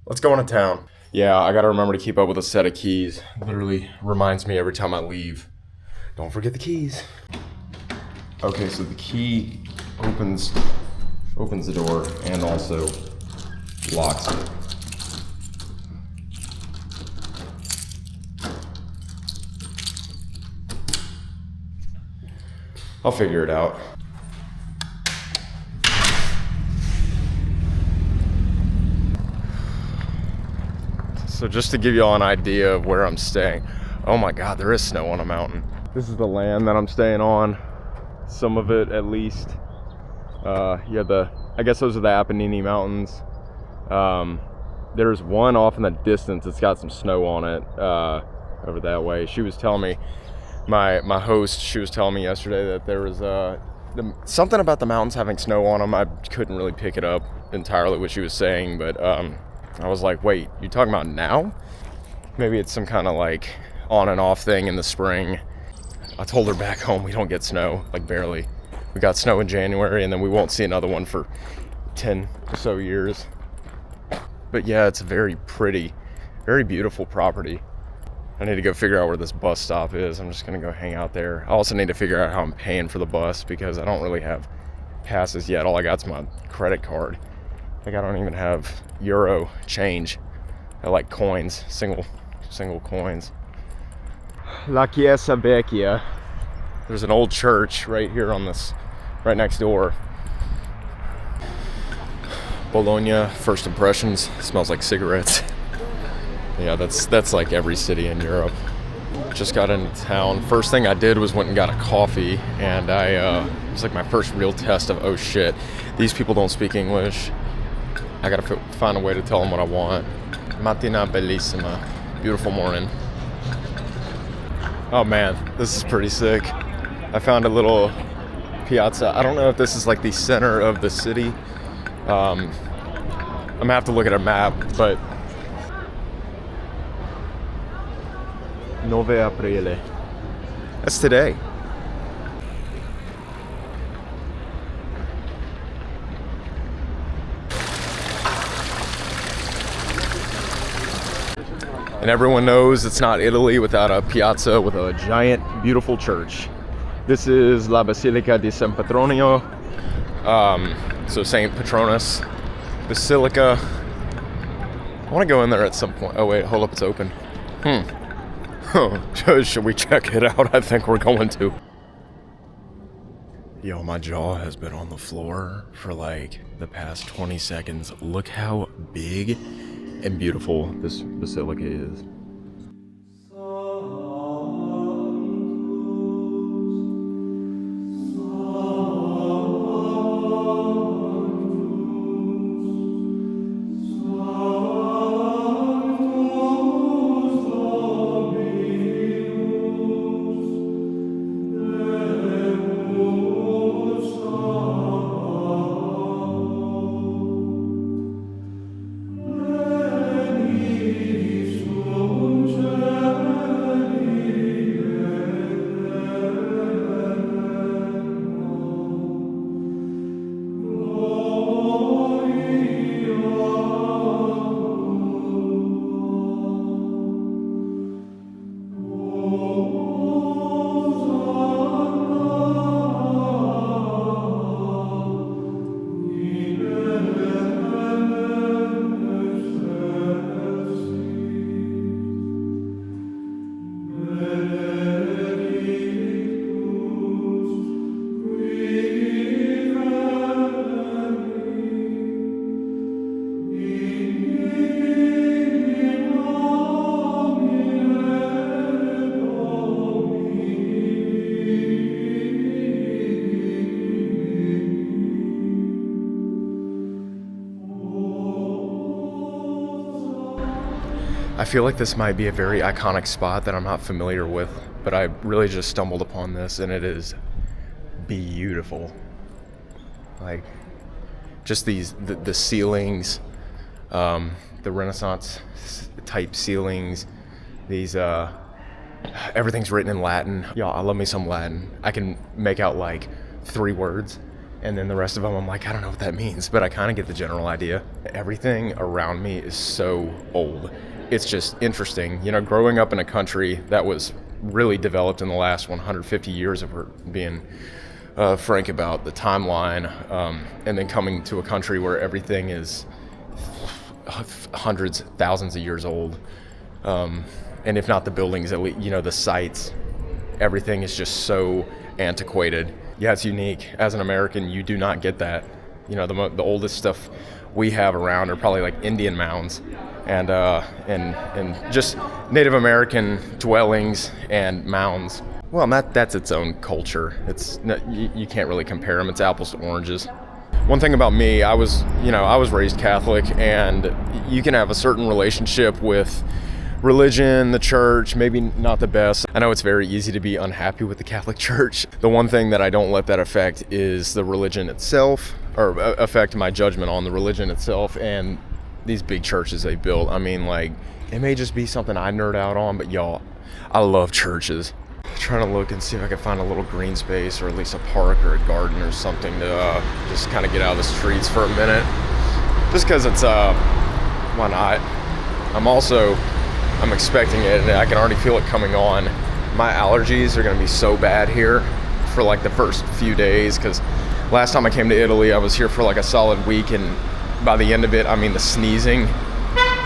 Let's go into town. Yeah, I gotta remember to keep up with a set of keys. Literally reminds me every time I leave. Don't forget the keys. Okay, so the key opens the door and also locks it. I'll figure it out. So just to give you all an idea of where I'm staying. Oh my God, there is snow on a mountain. This is the land that I'm staying on. Some of it at least. I guess those are the Apennine Mountains. There's one off in the distance that's got some snow on it, over that way. She was telling me, my host, she was telling me yesterday that there was something about the mountains having snow on them. I couldn't really pick it up entirely what she was saying, but I was like, wait, you talking about now? Maybe it's some kind of like on and off thing in the spring. I told her back home we don't get snow, like barely. We got snow in January and then we won't see another one for 10 or so years. But yeah, it's a very pretty, very beautiful property. I need to go figure out where this bus stop is. I'm just gonna go hang out there. I also need to figure out how I'm paying for the bus because I don't really have passes yet. All I got's my credit card. Like I don't even have euro change. I like coins, single coins. La Chiesa Vecchia. There's an old church right here on this, right next door. Bologna, first impressions, smells like cigarettes. Yeah, that's like every city in Europe. Just got into town. First thing I did was went and got a coffee, and it was like my first real test of, oh shit, these people don't speak English. I gotta find a way to tell them what I want. Mattina bellissima. Beautiful morning. Oh man, this is pretty sick. I found a little piazza. I don't know if this is like the center of the city. I'm gonna have to look at a map, but 9 Aprile. That's today. And everyone knows it's not Italy without a piazza with a giant, beautiful church. This is La Basilica di San Petronio. So Saint Patronus Basilica. I want to go in there at some point. Oh wait, hold up, it's open. Should we check it out? I think we're going to. Yo, my jaw has been on the floor for like the past 20 seconds. Look how big and beautiful this basilica is. I feel like this might be a very iconic spot that I'm not familiar with, but I really just stumbled upon this and it is beautiful. Like, just the ceilings, the Renaissance type ceilings, these, everything's written in Latin. Y'all, I love me some Latin. I can make out like 3 words And then the rest of them, I'm like, I don't know what that means, but I kind of get the general idea. Everything around me is so old. It's just interesting, you know, growing up in a country that was really developed in the last 150 years, if we're being frank about the timeline, and then coming to a country where everything is hundreds, thousands of years old, and if not the buildings, at least, you know, the sites, everything is just so antiquated. Yeah, it's unique. As an American, you do not get that. You know, the oldest stuff we have around are probably like Indian mounds and just Native American dwellings and mounds. Well, that's its own culture. You can't really compare them. It's apples to oranges. One thing about me, I was raised Catholic, and you can have a certain relationship with religion, the church, maybe not the best. I know it's very easy to be unhappy with the Catholic Church. The one thing that I don't let that affect is the religion itself, or affect my judgment on the religion itself and these big churches they built. I mean, like, it may just be something I nerd out on, but y'all, I love churches. I'm trying to look and see if I can find a little green space, or at least a park or a garden or something to just kind of get out of the streets for a minute. Just because it's, why not? I'm expecting it, and I can already feel it coming on. My allergies are going to be so bad here for like the first few days, because last time I came to Italy, I was here for like a solid week, and by the end of it, I mean the sneezing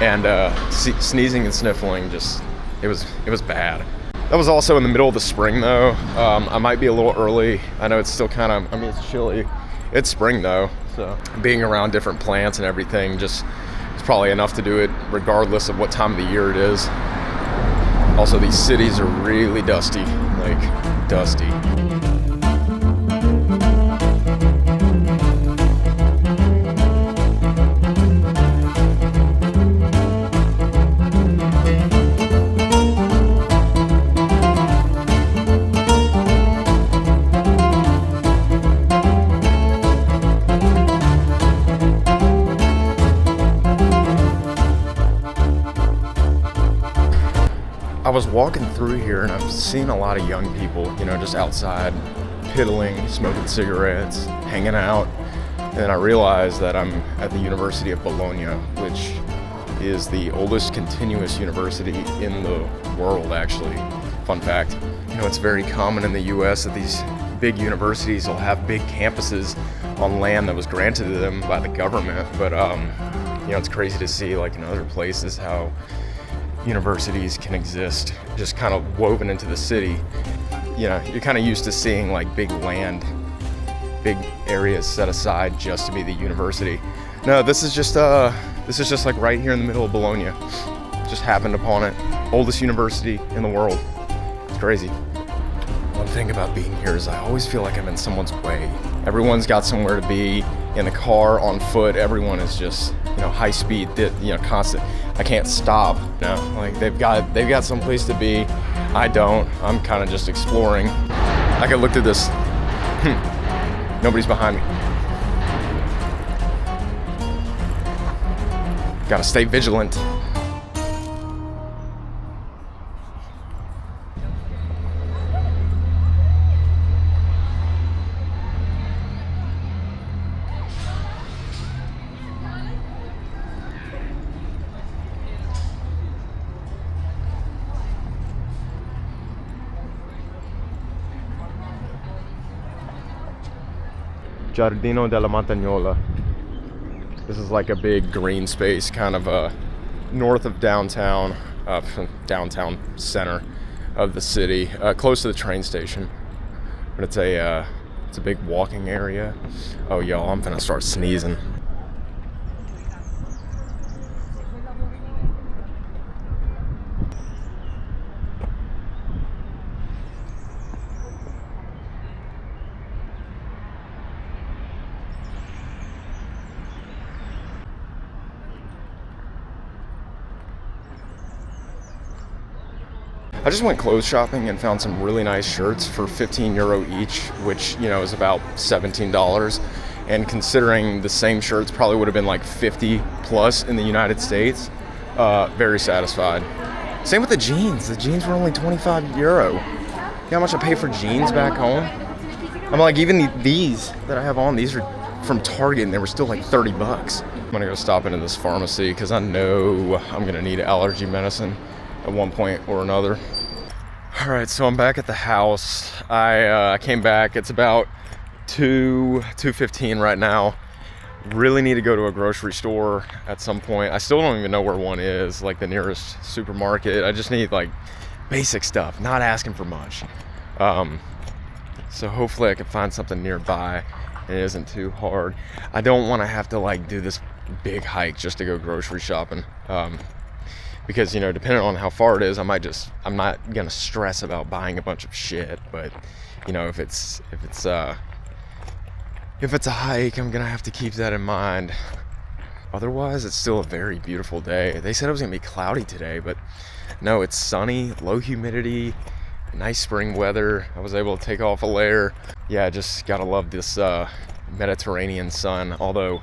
and sniffling, just it was bad. That was also in the middle of the spring though. I might be a little early. I know it's still kind of, I mean, it's chilly. It's spring though, so being around different plants and everything just, it's probably enough to do it regardless of what time of the year it is. Also, these cities are really dusty, like dusty. I was walking through here and I'm seeing a lot of young people, you know, just outside, piddling, smoking cigarettes, hanging out. And I realized that I'm at the University of Bologna, which is the oldest continuous university in the world, actually. Fun fact. You know, it's very common in the US that these big universities will have big campuses on land that was granted to them by the government. But, you know, it's crazy to see, like, in other places how universities can exist just kind of woven into the city. You know, you're kind of used to seeing like big big areas set aside just to be the university. No, this is just like right here in the middle of Bologna. Just happened upon it. Oldest university in the world. It's crazy. One thing about being here is I always feel like I'm in someone's way. Everyone's got somewhere to be, in the car, on foot. Everyone is just, you know, high speed, you know, constant. I can't stop, you know, like they've got some place to be. I don't. I'm kind of just exploring. I could look through this. Nobody's behind me. Gotta stay vigilant. Giardino della Montagnola. This is like a big green space kind of north of downtown, downtown center of the city, close to the train station. But it's a big walking area. Oh y'all, I'm gonna start sneezing. I just went clothes shopping and found some really nice shirts for €15 each, which, you know, is about $17. And considering the same shirts probably would have been like 50 plus in the United States, very satisfied. Same with the jeans. The jeans were only €25. You know how much I pay for jeans back home? I'm like, even these that I have on, these are from Target and they were still like 30 bucks. I'm gonna go stop into this pharmacy because I know I'm gonna need allergy medicine at one point or another. All right, so I'm back at the house. I came back, it's about 2:15 right now. Really need to go to a grocery store at some point. I still don't even know where one is, like the nearest supermarket. I just need like basic stuff, not asking for much. So hopefully I can find something nearby and it isn't too hard. I don't want to have to like do this big hike just to go grocery shopping. Because, you know, depending on how far it is, I'm not gonna stress about buying a bunch of shit. But, you know, if it's a hike, I'm gonna have to keep that in mind. Otherwise, it's still a very beautiful day. They said it was gonna be cloudy today, but no, it's sunny, low humidity, nice spring weather. I was able to take off a layer. Yeah, I just gotta love this Mediterranean sun. Although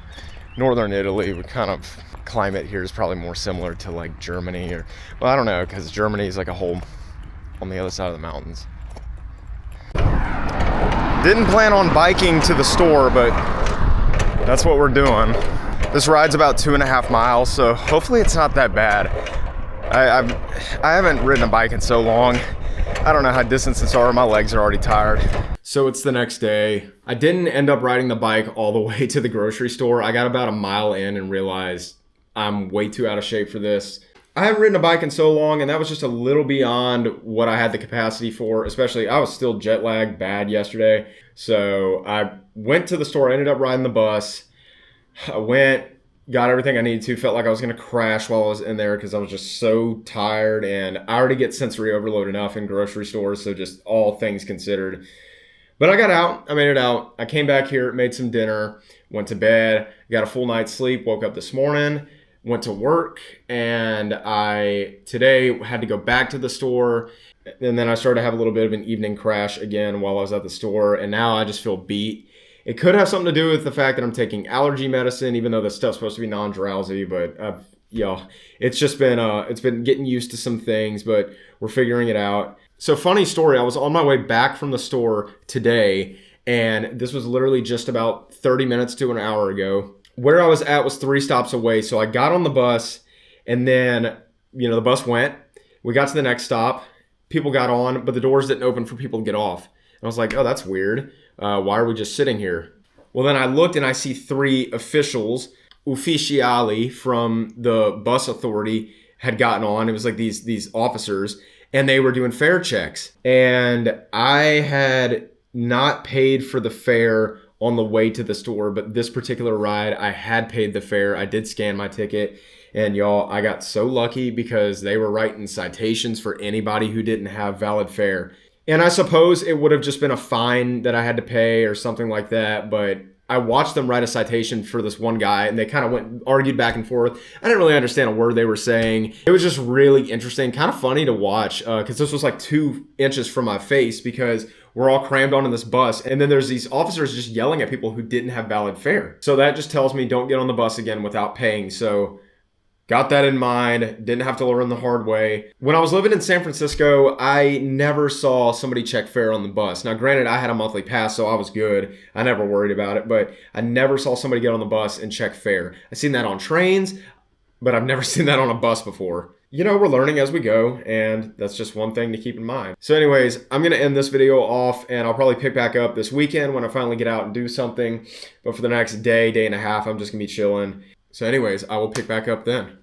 northern Italy, we kind of climate here is probably more similar to like Germany, or well, I don't know, because Germany is like a whole on the other side of the mountains. Didn't plan on biking to the store, but that's what we're doing. This ride's about 2.5 miles, so hopefully it's not that bad. I haven't ridden a bike in so long. I don't know how distances are. My legs are already tired. So it's the next day. I didn't end up riding the bike all the way to the grocery store. I got about a mile in and realized I'm way too out of shape for this. I haven't ridden a bike in so long, and that was just a little beyond what I had the capacity for. Especially, I was still jet lagged bad yesterday. So I went to the store, ended up riding the bus. I went, got everything I needed to, felt like I was gonna crash while I was in there because I was just so tired, and I already get sensory overload enough in grocery stores, so just all things considered. But I got out, I made it out. I came back here, made some dinner, went to bed, got a full night's sleep, woke up this morning, went to work, and I today had to go back to the store, and then I started to have a little bit of an evening crash again while I was at the store, and now I just feel beat. It could have something to do with the fact that I'm taking allergy medicine, even though this stuff's supposed to be non-drowsy, but it's just been it's been getting used to some things, but we're figuring it out. So funny story, I was on my way back from the store today, and this was literally just about 30 minutes to an hour ago. Where I was at was 3 stops away, so I got on the bus, and then, you know, the bus went. We got to the next stop. People got on, but the doors didn't open for people to get off. And I was like, oh, that's weird. Why are we just sitting here? Well, then I looked and I see 3 officials, ufficiali, from the bus authority had gotten on. It was like these officers, and they were doing fare checks. And I had not paid for the fare on the way to the store, but this particular ride, I had paid the fare. I did scan my ticket, and y'all, I got so lucky because they were writing citations for anybody who didn't have valid fare. And I suppose it would have just been a fine that I had to pay or something like that, but I watched them write a citation for this one guy, and they kind of argued back and forth. I didn't really understand a word they were saying. It was just really interesting, kind of funny to watch, because this was like 2 inches from my face because we're all crammed onto this bus, and then there's these officers just yelling at people who didn't have valid fare. So that just tells me don't get on the bus again without paying. So got that in mind, didn't have to learn the hard way. When I was living in San Francisco, I never saw somebody check fare on the bus. Now, granted, I had a monthly pass, so I was good. I never worried about it, but I never saw somebody get on the bus and check fare. I've seen that on trains, but I've never seen that on a bus before. You know, we're learning as we go, and that's just one thing to keep in mind. So anyways, I'm going to end this video off, and I'll probably pick back up this weekend when I finally get out and do something. But for the next day and a half, I'm just going to be chilling. So anyways, I will pick back up then.